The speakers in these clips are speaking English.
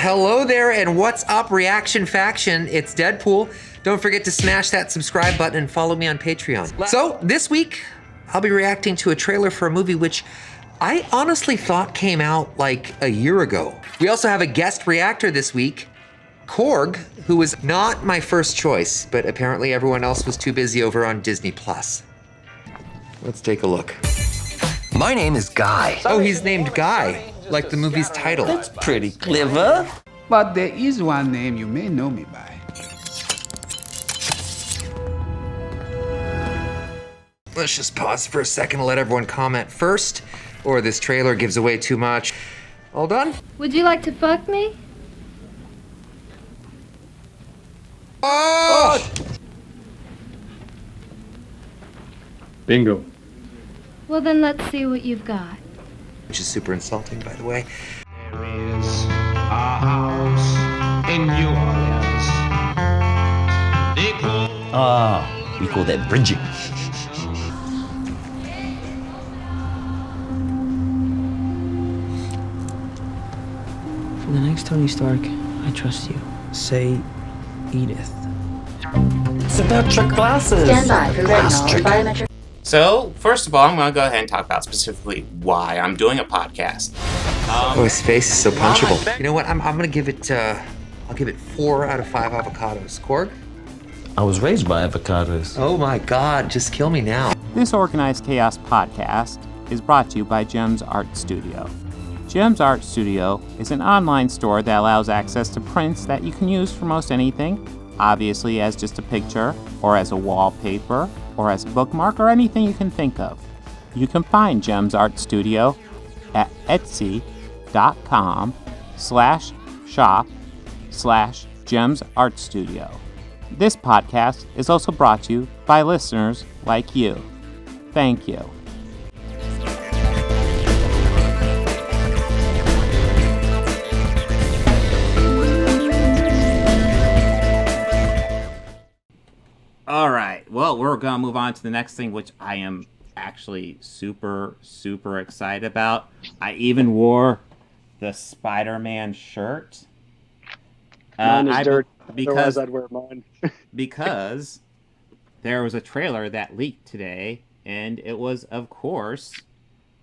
Hello there, and what's up, Reaction Faction? It's Deadpool. Don't forget to smash that subscribe button and follow me on Patreon. So, this week, I'll be reacting to a trailer for a movie which I honestly thought came out like a year ago. We also have a guest reactor this week, Korg, who was not my first choice, but apparently everyone else was too busy over on Disney+. Let's take a look. My name is Guy. Oh, he's named Guy, like the movie's title. That's pretty clever. But there is one name you may know me by. Let's just pause for a second to let everyone comment first, or this trailer gives away too much. All done? Would you like to fuck me? Oh! Bingo. Well, then let's see what you've got. Which is super insulting, by the way. There is a house in New Orleans. They call We call that bridging. For the next Tony Stark, I trust you. Say Edith. It's about your glasses. Stand by for retinol and biometric. So, first of all, I'm going to go ahead and talk about specifically why I'm doing a podcast. Oh, his face is so punchable. You know what? I'm gonna give it. I'll give it 4 out of 5 avocados. Korg? I was raised by avocados. Oh my God! Just kill me now. This Organized Chaos podcast is brought to you by JEMS Art Studio. JEMS Art Studio is an online store that allows access to prints that you can use for most anything, obviously as just a picture, or as a wallpaper, or as a bookmark, or anything you can think of. You can find JEMS Art Studio at etsy.com/shop/JEMS Art Studio. This podcast is also brought to you by listeners like you. Thank you. All right, well, we're going to move on to the next thing, which I am actually super, super excited about. I even wore the Spider-Man shirt. Mine is dirt. Because Otherwise, I'd wear mine. because there was a trailer that leaked today, and it was, of course,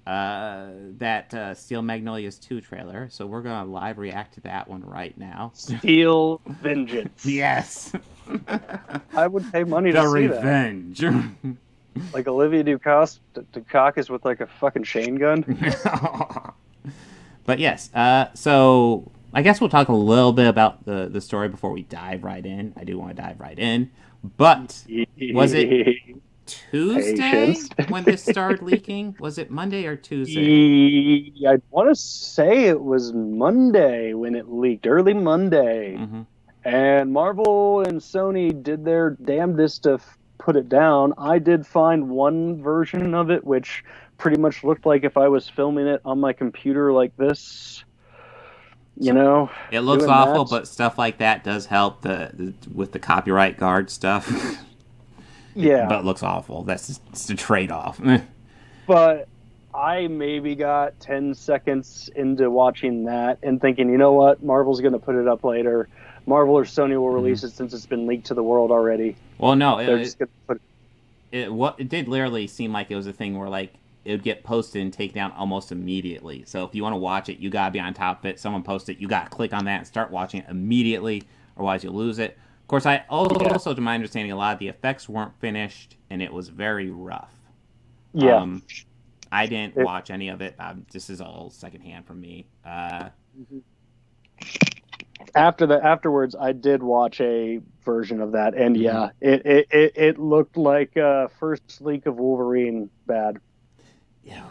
that Steel Magnolias 2 trailer. So we're going to live react to that one right now. Steel Vengeance. Yes. I would pay money The to see revenge. Like Olivia Dukakis with like a fucking chain gun. But yes, so I guess we'll talk a little bit about the story before we dive right in. I do want to dive right in. But was it Tuesday when this started leaking? Was it Monday or Tuesday? I want to say it was Monday when it leaked, early Monday. Mm-hmm. And Marvel and Sony did their damnedest to put it down. I did find one version of it, which pretty much looked like if I was filming it on my computer like this. You know, it looks awful, but stuff like that does help with the copyright guard stuff. Yeah, but it looks awful. That's the trade-off. But I maybe got 10 seconds into watching that and thinking, you know what, Marvel's going to put it up later. Marvel or Sony will release it since it's been leaked to the world already. Well, no, they're just going to put it did literally seem like it was a thing where like it would get posted and taken down almost immediately. So if you want to watch it, you gotta be on top of it. Someone posts it, you gotta click on that and start watching it immediately, otherwise you'll lose it. Of course, I also, to my understanding, a lot of the effects weren't finished and it was very rough. Yeah. I didn't watch any of it. This is all secondhand from me. Afterwards, I did watch a version of that, and yeah, it looked like first leak of Wolverine bad. Yeah.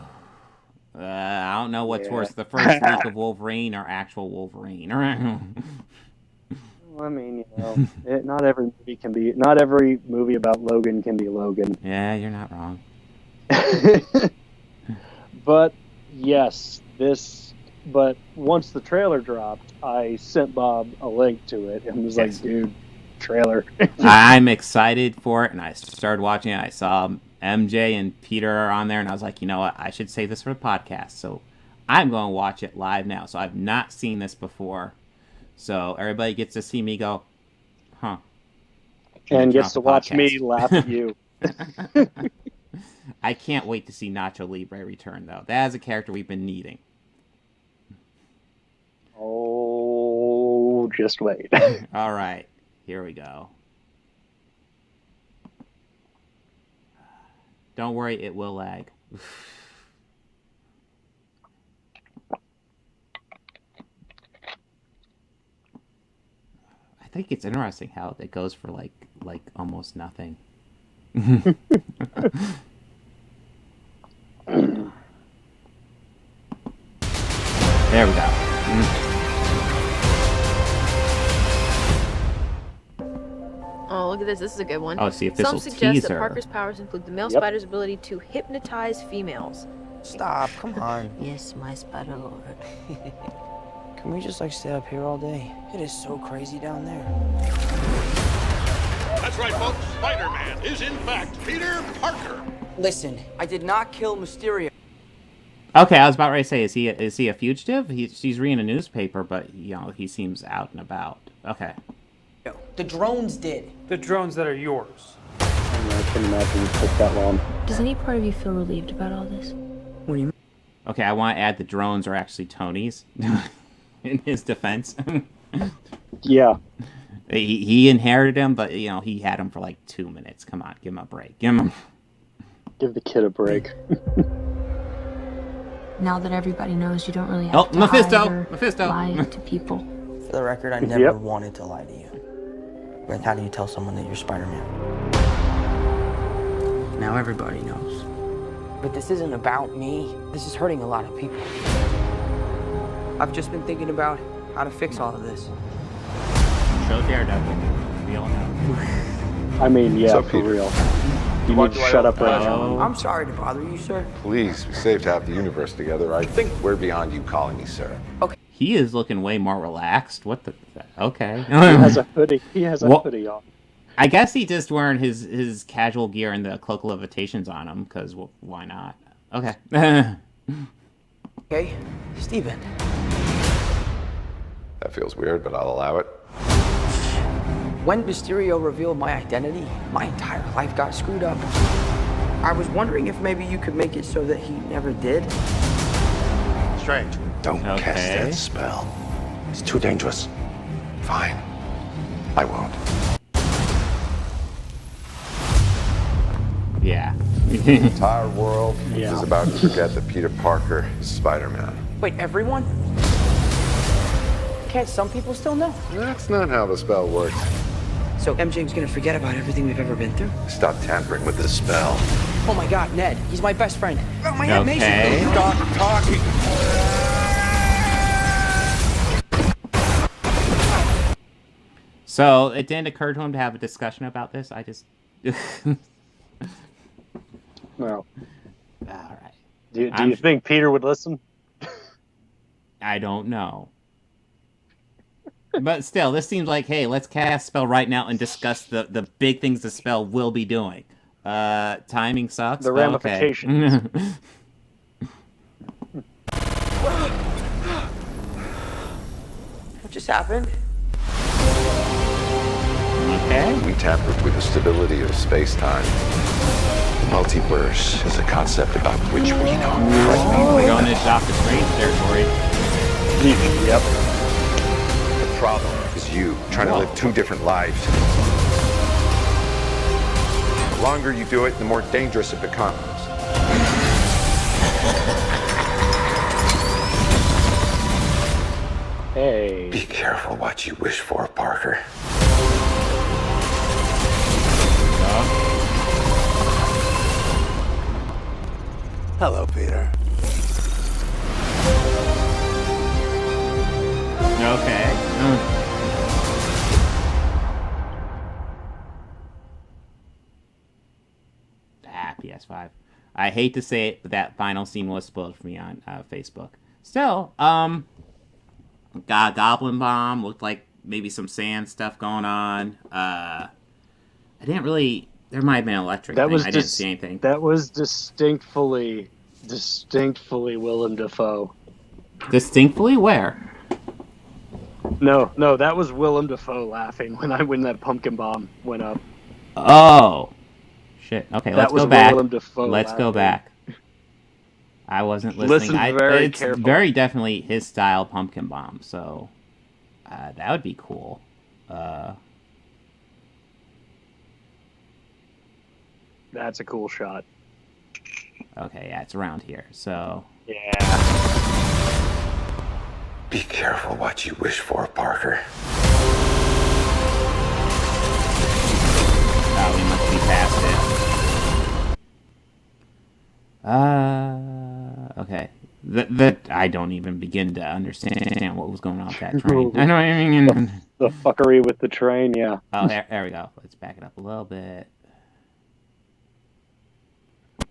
I don't know what's worse, the first leak of Wolverine or actual Wolverine. I mean, you know, not every movie about Logan can be Logan. Yeah, you're not wrong. But yes, but once the trailer dropped, I sent Bob a link to it and was like, dude, trailer. I'm excited for it, and I started watching it. I saw MJ and Peter are on there, and I was like, you know what, I should save this for the podcast. So I'm going to watch it live now. So I've not seen this before. So everybody gets to see me go, huh. And gets to watch podcast. me laugh at you. I can't wait to see Nacho Libre return, though. That is a character we've been needing. Oh, just wait. All right, here we go. Don't worry, it will lag. I think it's interesting how it goes for like almost nothing. There we go. Oh, look at this. This is a good one. Oh, it's the official Some suggest teaser. that Parker's powers include the male Yep. spider's ability to hypnotize females. Stop, come on. Yes, my spider lord. Can we just like stay up here all day? It is so crazy down there. That's right, folks. Spider-Man is in fact Peter Parker. Listen, I did not kill Mysterio. Okay, I was about ready to say, is he a fugitive? He's reading a newspaper, but he seems out and about. Okay. The drones did. The drones that are yours. I can imagine it took that long. Does any part of you feel relieved about all this? What do you mean? Okay, I want to add the drones are actually Tony's in his defense. Yeah. He inherited him, but he had him for like 2 minutes. Come on, give him a break. Give the kid a break. Now that everybody knows, you don't really have to Mephisto! hide or Mephisto! lie to people. For the record, I never wanted to lie to you. But how do you tell someone that you're Spider-Man? Now everybody knows. But this isn't about me. This is hurting a lot of people. I've just been thinking about how to fix all of this. Show Daredevil. We all know. I mean, yeah, for real. You need to shut up right now. I'm sorry to bother you, sir. Please, we saved half the universe together. I think we're beyond you calling me sir. Okay. He is looking way more relaxed. What the? Okay. He has a hoodie. He has a hoodie on. I guess he just wearing his casual gear and the cloak of levitations on him, because why not? Okay. Okay, Steven. That feels weird, but I'll allow it. When Mysterio revealed my identity, my entire life got screwed up. I was wondering if maybe you could make it so that he never did. Strange. Don't cast that spell. It's too dangerous. Fine. I won't. Yeah. The entire world is about to forget that Peter Parker is Spider-Man. Wait, everyone? Can't some people still know? That's not how the spell works. So MJ's gonna forget about everything we've ever been through? Stop tampering with the spell. Oh my god, Ned, he's my best friend. Oh, my Okay. animation. Stop talking. So it didn't occur to him to have a discussion about this. I just. Well. All right. Do you think Peter would listen? I don't know. But still, this seems like, hey, let's cast spell right now and discuss the big things the spell will be doing. Timing sucks. The ramifications. Okay. What just happened? Okay. We tampered with the stability of space-time. The multiverse is a concept about which we know frighteningly Going into Doctor Strange territory. Yep. The problem is you trying to live two different lives. The longer you do it, the more dangerous it becomes. Hey. Be careful what you wish for, Parker. Hello, Peter. Okay. PS5. I hate to say it, but that final scene was spoiled for me on Facebook. Still, Goblin Bomb looked like maybe some sand stuff going on. I didn't really. There might have been an electric thing. I didn't see anything. That was distinctly Willem Dafoe. Distinctly where? No, that was Willem Dafoe laughing when that pumpkin bomb went up. Oh, shit. Okay, let's go back. Let's go back. I wasn't listening. It's carefully. very definitely his style pumpkin bomb, so that would be cool. That's a cool shot. Okay, yeah, it's around here, so... Yeah. Be careful what you wish for, Parker. Oh, we must be past it. Okay. That I don't even begin to understand what was going on with that train. I know what I mean. The fuckery with the train, yeah. Oh, there we go. Let's back it up a little bit.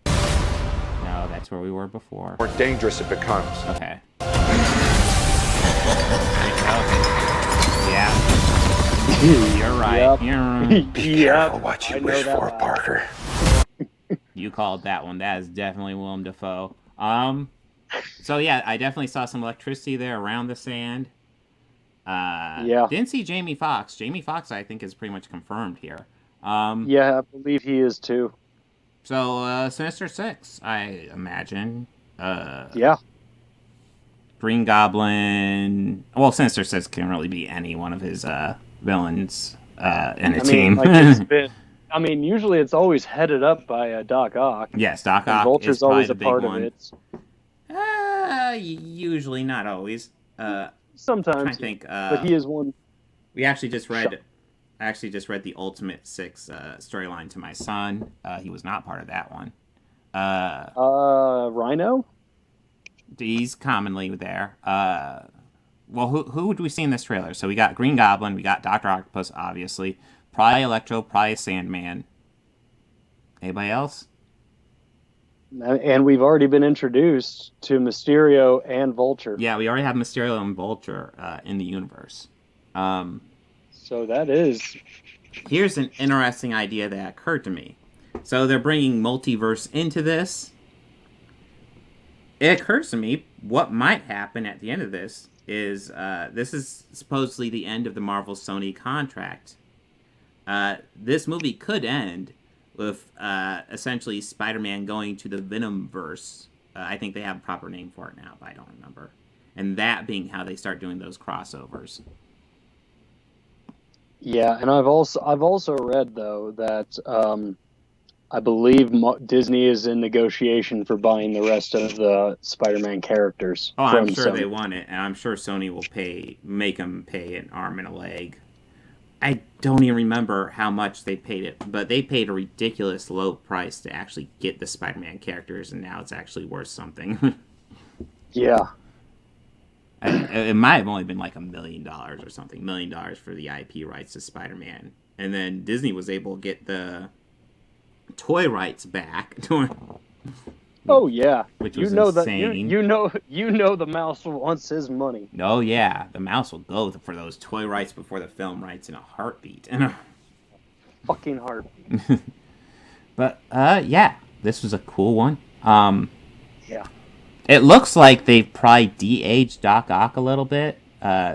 No, that's where we were before. More dangerous it becomes. Okay. Yeah. You're right. Yep. You're right. Be careful what you wish for, Parker. You called that one. That is definitely Willem Dafoe. So yeah, I definitely saw some electricity there around the sand. Yeah. Didn't see Jamie Foxx. Jamie Foxx, I think, is pretty much confirmed here. Yeah, I believe he is too. So, Sinister Six, I imagine. Yeah. Green Goblin. Well, Sinister Six can really be any one of his villains in a team. Like it's been, usually it's always headed up by Doc Ock. Yes, Doc Ock. Vulture's is always a the big part one. of it. Usually, not always. Sometimes. I think. But he is one. We actually just read. I actually just read the Ultimate Six storyline to my son. He was not part of that one. Rhino? He's commonly there. Well, who would we see in this trailer? So we got Green Goblin, we got Dr. Octopus, obviously. Probably Electro, probably Sandman. Anybody else? And we've already been introduced to Mysterio and Vulture. Yeah, we already have Mysterio and Vulture in the universe. So that is... Here's an interesting idea that occurred to me. So they're bringing multiverse into this. It occurs to me what might happen at the end of this is this is supposedly the end of the Marvel-Sony contract. This movie could end with essentially Spider-Man going to the Venomverse. I think they have a proper name for it now, but I don't remember. And that being how they start doing those crossovers. Yeah, and I've also read though that I believe Disney is in negotiation for buying the rest of the Spider-Man characters. Oh, I'm sure Sony. they want it, and I'm sure Sony will make them pay an arm and a leg. I don't even remember how much they paid it, but they paid a ridiculous low price to actually get the Spider-Man characters, and now it's actually worth something. Yeah. It might have only been like $1 million or something. $1 million for the IP rights to Spider-Man. And then Disney was able to get the toy rights back. Oh yeah, which was That insane. you know the mouse wants his money. Oh yeah, the mouse will go for those toy rights before the film rights in a heartbeat. Fucking heartbeat. But yeah, this was a cool one. Yeah. It looks like they've probably de-aged Doc Ock a little bit.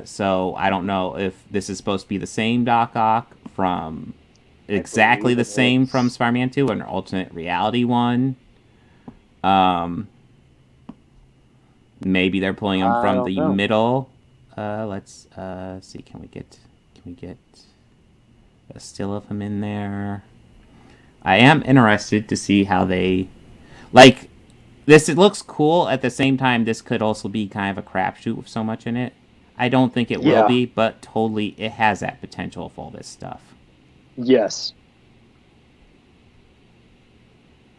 So I don't know if this is supposed to be the same Doc Ock from exactly the same from Spider-Man 2 or an alternate reality one. Maybe they're pulling him from the middle. Let's see. Can we get a still of him in there? I am interested to see how they like this. It looks cool. At the same time, this could also be kind of a crapshoot with so much in it. I don't think it will be, but totally it has that potential for all this stuff. Yes.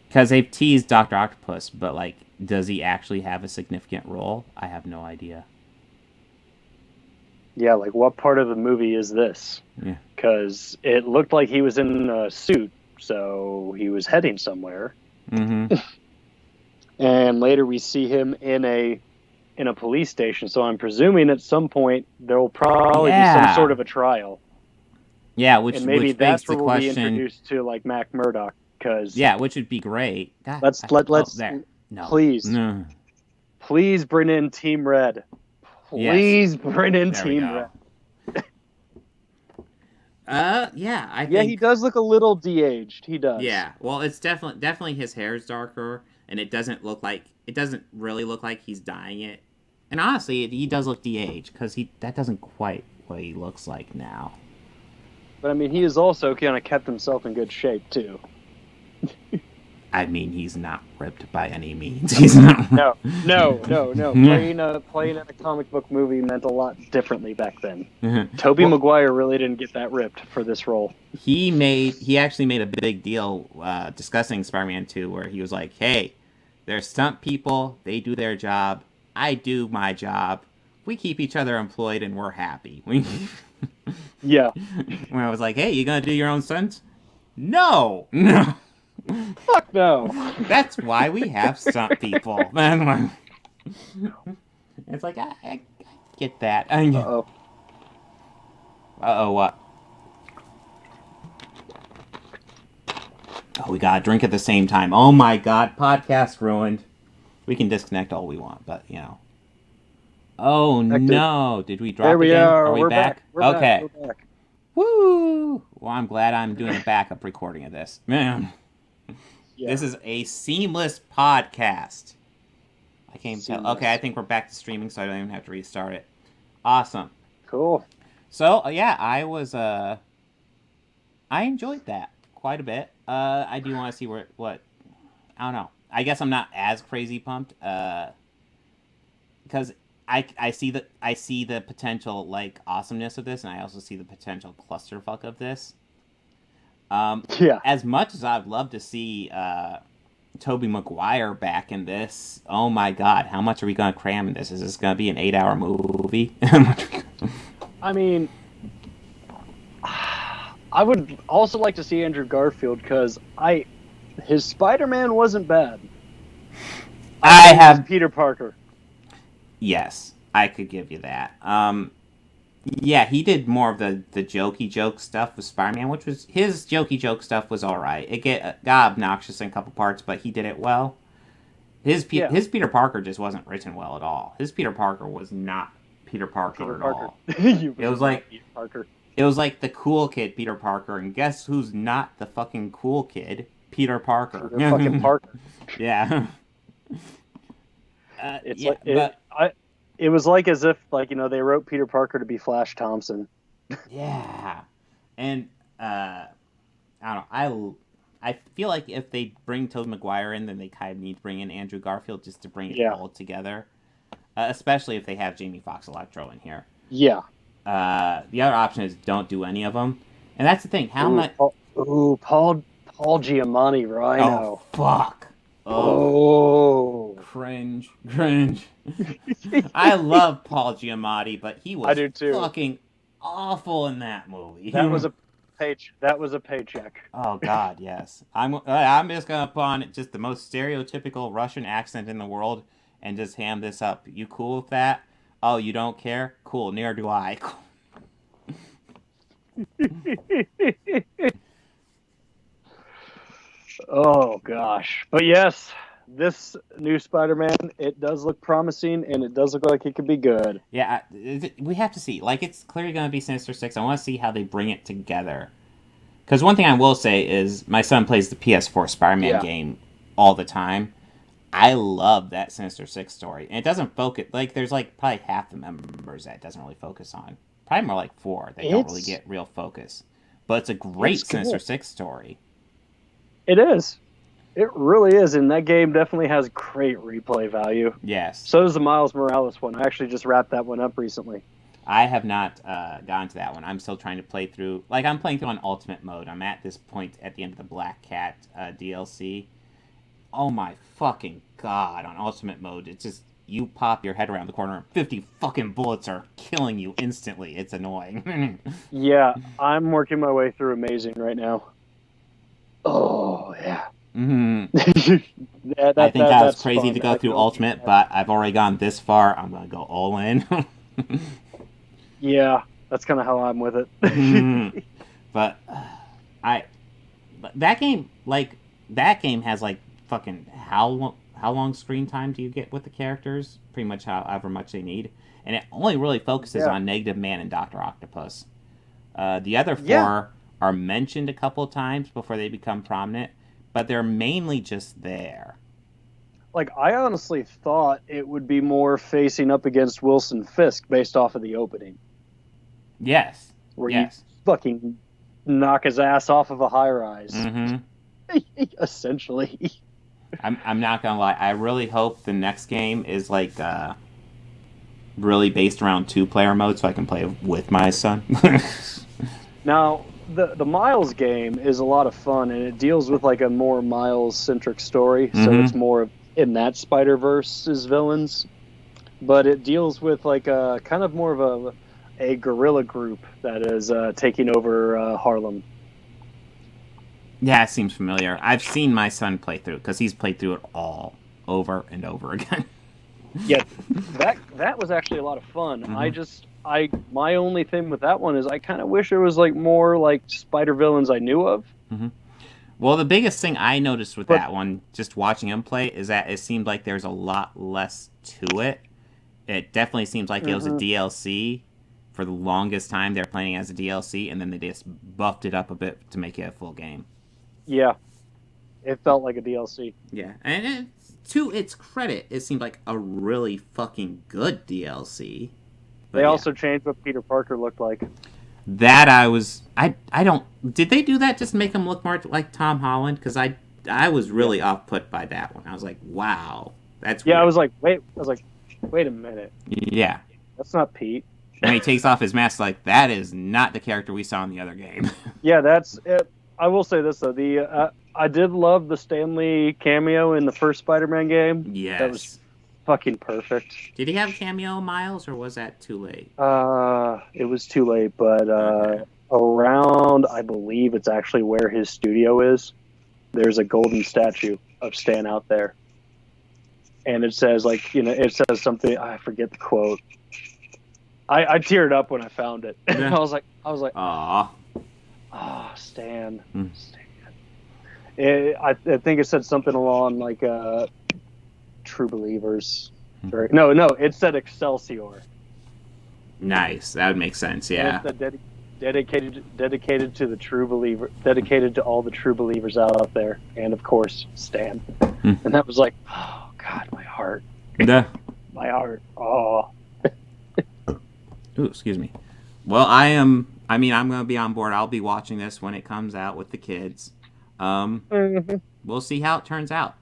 Because they've teased Dr. Octopus, but, like, does he actually have a significant role? I have no idea. Yeah, like, what part of the movie is this? Yeah. Because it looked like he was in a suit, so he was heading somewhere. Mm-hmm. And later we see him in a police station, so I'm presuming at some point there will probably be some sort of a trial. Yeah, and maybe that's where the we'll question... be introduced to, like, Mac Murdock. Yeah, which would be great. God, let's there. No. Please. No. Please bring in Team Red. Please bring in Team Red. Yeah, I think... he does look a little de-aged. He does. Yeah, well, it's definitely his hair is darker, and it doesn't really look like he's dyeing it. And honestly, he does look de-aged, because that doesn't quite what he looks like now. But I mean, he has also kind of kept himself in good shape too. I mean, he's not ripped by any means. He's not. No. Playing in a comic book movie meant a lot differently back then. Tobey Maguire really didn't get that ripped for this role. He actually made a big deal discussing Spider-Man 2, where he was like, "Hey, there's stunt people. They do their job. I do my job. We keep each other employed, and we're happy." Yeah. When I was like, "Hey, you gonna do your own stunts?" No. Fuck no. That's why we have stunt people. It's like, I get that. Uh-oh. Uh-oh, what? Oh, we gotta drink at the same time. Oh my god, podcast ruined. We can disconnect all we want, but, you know. Oh, no. Did we drop there we again? Are we back? Okay. We're back. Woo! Well, I'm glad I'm doing a backup recording of this. Man. Yeah. This is a seamless podcast. I can't tell. Okay, I think we're back to streaming, so I don't even have to restart it. Awesome. Cool. So, yeah, I enjoyed that quite a bit. I do want to see what, I don't know. I guess I'm not as crazy pumped, because I see the potential, like, awesomeness of this, and I also see the potential clusterfuck of this. As much as I'd love to see Tobey Maguire back in this, oh my god, how much are we going to cram in this? Is this going to be an 8-hour movie? I mean, I would also like to see Andrew Garfield, because his Spider-Man wasn't bad. I have Peter Parker. Yes, I could give you that. Yeah, he did more of the jokey joke stuff with Spider-Man, which was, his jokey joke stuff was alright. It got obnoxious in a couple parts, but he did it well. His Peter Parker just wasn't written well at all. His Peter Parker was not Peter Parker at all. It was like Peter Parker. It was like the cool kid Peter Parker, and guess who's not the fucking cool kid? Peter Parker. Peter fucking Parker. Yeah. It was like as if, like, you know, they wrote Peter Parker to be Flash Thompson. Yeah. And, I don't know, I feel like if they bring Tobey Maguire in, then they kind of need to bring in Andrew Garfield just to bring it all together. Especially if they have Jamie Foxx Electro in here. Yeah. The other option is don't do any of them. And that's the thing, how much... Paul Giamatti Rhino. Oh, fuck. Oh. Cringe. I love Paul Giamatti, but he was fucking awful in that movie. That was a paycheck. Oh god, yes. I'm just gonna put on just the most stereotypical Russian accent in the world and just ham this up. You cool with that? Oh, you don't care? Cool, neither do I. Oh gosh. But yes, this new Spider-Man, it does look promising, and it does look like it could be good. Yeah, we have to see. Like, it's clearly going to be Sinister Six. I want to see how they bring it together. Because one thing I will say is, my son plays the PS4 Spider-Man game all the time. I love that Sinister Six story. And it doesn't focus... Like, there's, like, probably half the members that it doesn't really focus on. Probably more like 4 that don't really get real focus. But it's a great Sinister Six story. It is. It really is, and that game definitely has great replay value. Yes. So does the Miles Morales one. I actually just wrapped that one up recently. I have not gotten to that one. I'm still trying to play through... Like, I'm playing through on Ultimate Mode. I'm at this point at the end of the Black Cat DLC. Oh my fucking god, on Ultimate Mode, it's just... You pop your head around the corner and 50 fucking bullets are killing you instantly. It's annoying. Yeah, I'm working my way through Amazing right now. Oh, yeah. Mm-hmm. I think that's crazy to go through Ultimate, but I've already gone this far. I'm going to go all in. Yeah, that's kind of how I'm with it. Mm-hmm. But that game has like fucking how long screen time do you get with the characters? Pretty much however much they need. And it only really focuses on Negative Man and Dr. Octopus. The other four are mentioned a couple times before they become prominent, but they're mainly just there. Like, I honestly thought it would be more facing up against Wilson Fisk based off of the opening. Yes. Where you fucking knock his ass off of a high-rise. Mm-hmm. Essentially. I'm not gonna lie. I really hope the next game is like really based around 2-player mode, so I can play with my son. Now, the Miles game is a lot of fun, and it deals with like a more Miles-centric story, so it's more in that Spider-Verse's villains. But it deals with like a kind of more of a guerrilla group that is taking over Harlem. Yeah, it seems familiar. I've seen my son play through it because he's played through it all over and over again. Yeah, that was actually a lot of fun. My only thing with that one is I kind of wish there was like more like spider villains I knew of. Well, the biggest thing I noticed with that one, just watching him play, is that it seemed like there's a lot less to it. It definitely seems like it was a DLC. For the longest time, they're playing as a DLC, and then they just buffed it up a bit to make it a full game. Yeah, it felt like a DLC. Yeah, and to its credit, it seemed like a really fucking good DLC. But they also changed what Peter Parker looked like. That I don't... Did they do that just to make him look more like Tom Holland? Because I was really off-put by that one. I was like, wow, that's weird. I was like, wait a minute. Yeah. That's not Pete. When he takes off his mask, like, that is not the character we saw in the other game. Yeah, that's it. I will say this, though. I did love the Stan Lee cameo in the first Spider-Man game. Yes. That was fucking perfect. Did he have cameo, Miles, or was that too late? It was too late, but around, I believe it's actually where his studio is, there's a golden statue of Stan out there. And it says, like, it says something, I forget the quote. I teared up when I found it. Yeah. I was like, aww. Stan. I think it said something along like True Believers. No, it said Excelsior. Nice, that would make sense. Yeah. And it said dedicated to the true believer, dedicated to all the true believers out there, and of course Stan. And that was like, oh God, my heart. Yeah. My heart. Oh. Ooh, excuse me. Well, I'm going to be on board. I'll be watching this when it comes out with the kids. We'll see how it turns out.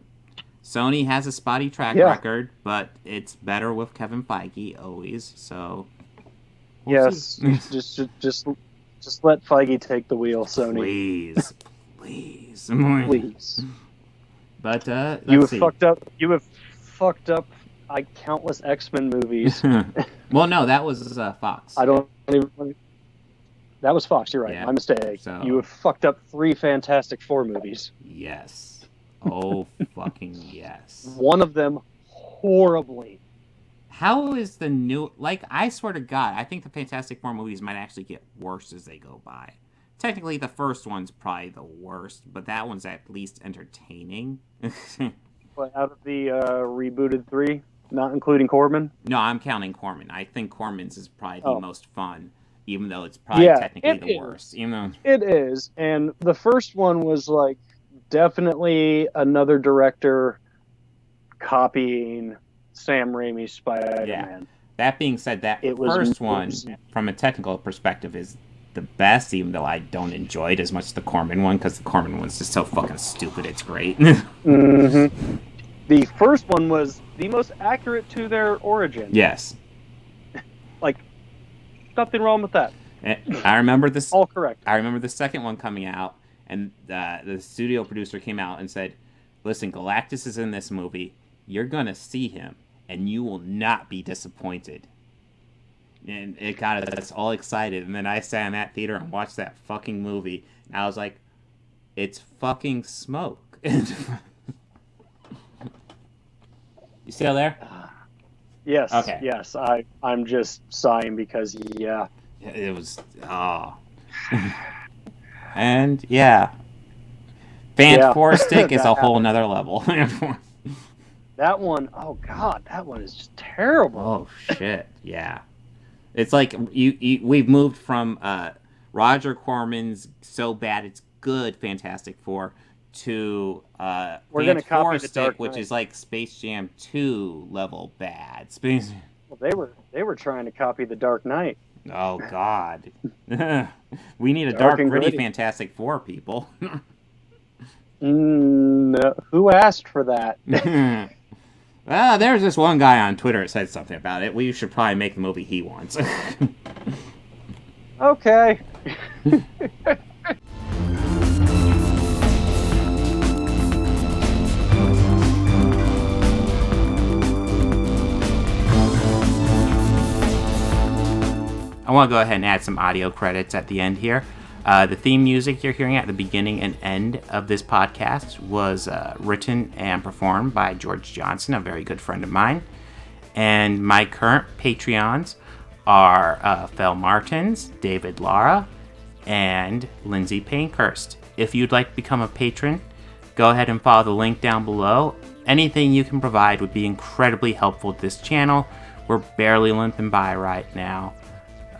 Sony has a spotty track record, but it's better with Kevin Feige always. So, just let Feige take the wheel, Sony. Please. But you have fucked up countless X-Men movies. Well, no, that was Fox. That was Fox, you're right. Yeah. My mistake. So... You have fucked up 3 Fantastic Four movies. Yes. Oh, fucking yes. One of them horribly. How is the new... Like, I swear to God, I think the Fantastic Four movies might actually get worse as they go by. Technically, the first one's probably the worst, but that one's at least entertaining. But out of the rebooted 3, not including Corman? No, I'm counting Corman. I think Corman's is probably the most fun, even though it's probably technically the worst. Even though... It is, and the first one was like definitely another director copying Sam Raimi's Spider-Man. Yeah. That being said, that first one, from a technical perspective, is the best, even though I don't enjoy it as much as the Corman one, because the Corman one's just so fucking stupid, it's great. The first one was the most accurate to their origin. Yes. Like, nothing wrong with that. I remember this. All correct. I remember the second one coming out, and the studio producer came out and said, listen, Galactus is in this movie. You're going to see him, and you will not be disappointed. And it got us all excited. And then I sat in that theater and watched that fucking movie. And I was like, it's fucking smoke. You still there? Yes. Okay. Yes. I'm just sighing because, It was... Oh. And, yeah. Fantastic is a whole nother level. That one, oh God, that one is just terrible. Oh, shit. Yeah. It's like we've moved from Roger Corman's so bad it's good Fantastic Four to We're gonna copy the Fantastic, Dark which Knight. is like Space Jam 2 level bad. Space. Well, they were trying to copy the Dark Knight. Oh God, we need a Dark dark, and gritty gritty. Fantastic Four, people. No, who asked for that? There's this one guy on Twitter that said something about it. We should probably make the movie he wants. Okay. I want to go ahead and add some audio credits at the end here. The theme music you're hearing at the beginning and end of this podcast was written and performed by George Johnson, a very good friend of mine. And my current Patreons are Fel Martins, David Lara, and Lindsay Pankhurst. If you'd like to become a patron, go ahead and follow the link down below. Anything you can provide would be incredibly helpful to this channel. We're barely limping by right now.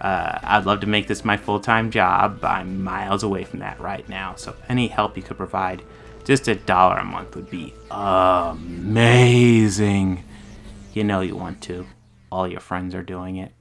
I'd love to make this my full-time job, but I'm miles away from that right now. So any help you could provide, just $1 a month would be amazing. You know you want to. All your friends are doing it.